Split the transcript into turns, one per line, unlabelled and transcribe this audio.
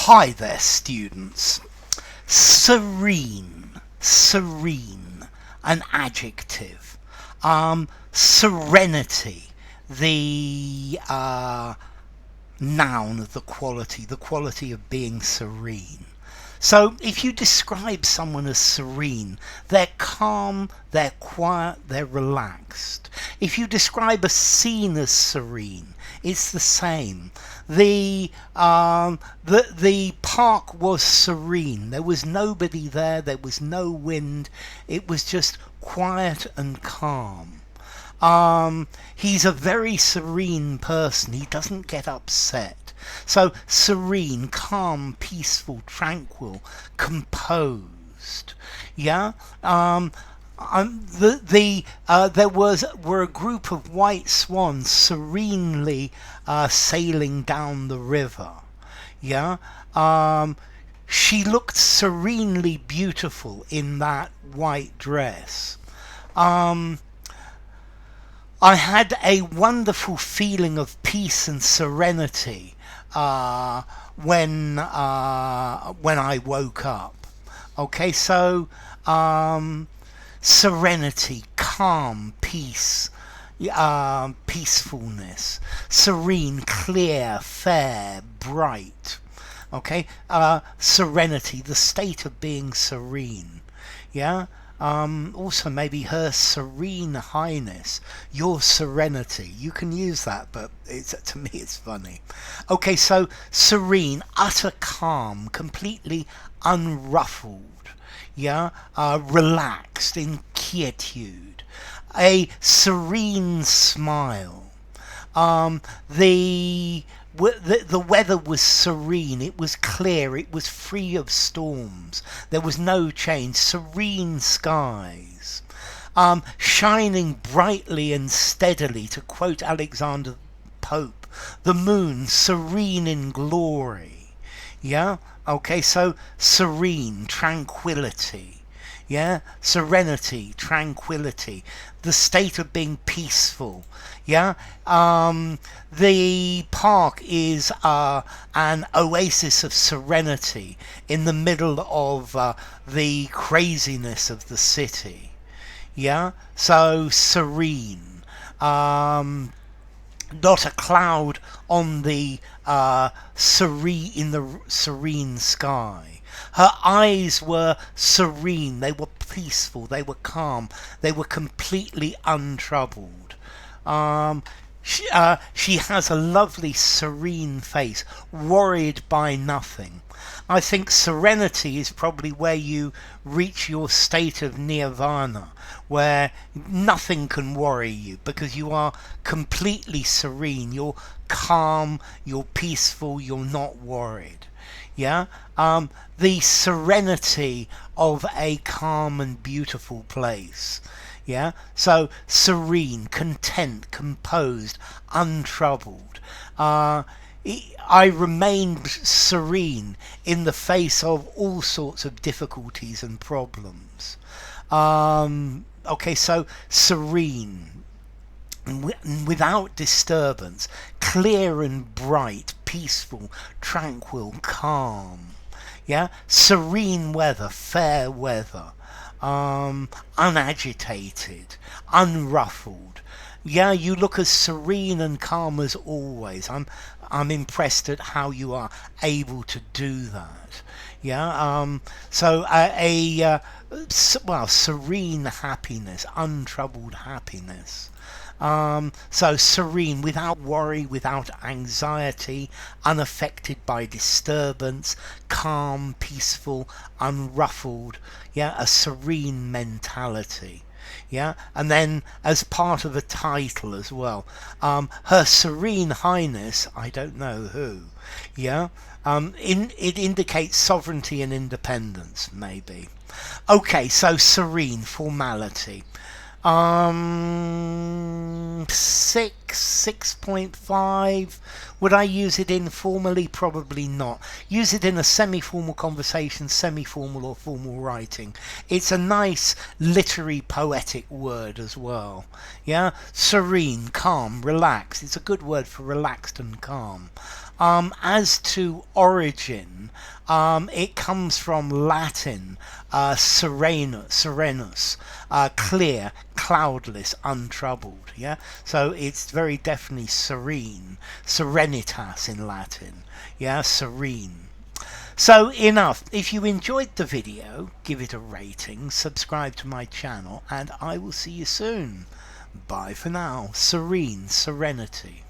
Hi there, students. Serene, serene, an adjective. Serenity, the noun of the quality of being serene. So if you describe someone as serene, they're calm, they're quiet, they're relaxed. If you describe a scene as serene, it's the same. The park was serene. There was nobody there. There was no wind. It was just quiet and calm. He's a very serene person. He doesn't get upset. So serene, calm, peaceful, tranquil, composed. Yeah. There were a group of white swans serenely sailing down the river. Yeah. She looked serenely beautiful in that white dress. I had a wonderful feeling of peace and serenity when I woke up. Okay, so serenity, calm, peace, peacefulness, serene, clear, fair, bright. Okay, serenity, the state of being serene. Yeah. Also maybe Her Serene Highness, Your Serenity. You can use that, but to me it's funny. Okay, so serene, utter calm, completely unruffled. Yeah, relaxed, in quietude, a serene smile. The weather was serene, it was clear, it was free of storms, there was no change, serene skies, shining brightly and steadily, to quote Alexander Pope, the moon serene in glory. Yeah, okay, so serene, tranquility. Yeah, serenity, tranquility, the state of being peaceful. Yeah, the park is an oasis of serenity in the middle of the craziness of the city. Yeah, so serene. Not a cloud on the serene sky. Her eyes were serene, they were peaceful, they were calm, they were completely untroubled. She has a lovely serene face, worried by nothing. I think serenity is probably where you reach your state of nirvana, where nothing can worry you because you are completely serene, you're calm, you're peaceful, you're not worried. Yeah, the serenity of a calm and beautiful place. Yeah, so serene, content, composed, untroubled. I remained serene in the face of all sorts of difficulties and problems. Okay, so serene, without disturbance, clear and bright, peaceful, tranquil, calm. Yeah, serene weather, fair weather, unagitated, unruffled. Yeah, you look as serene and calm as always. I'm impressed at how you are able to do that. Yeah, so well, serene happiness, untroubled happiness. So serene, without worry, without anxiety, unaffected by disturbance, calm, peaceful, unruffled. Yeah, a serene mentality. Yeah, and then as part of the title as well, Her Serene Highness, I don't know who. Yeah, it indicates sovereignty and independence, maybe. Okay, so serene, formality. 6.5. Would I use it informally? Probably not. Use it in a semi-formal conversation, semi-formal or formal writing. It's a nice literary poetic word as well. Yeah, serene, calm, relaxed. It's a good word for relaxed and calm. As to origin, It comes from Latin, serenus, clear, cloudless, untroubled. Yeah, so it's very definitely serene, serenitas in Latin. Yeah, serene. So enough. If you enjoyed the video, give it a rating, subscribe to my channel, and I will see you soon. Bye for now. Serene Serenity.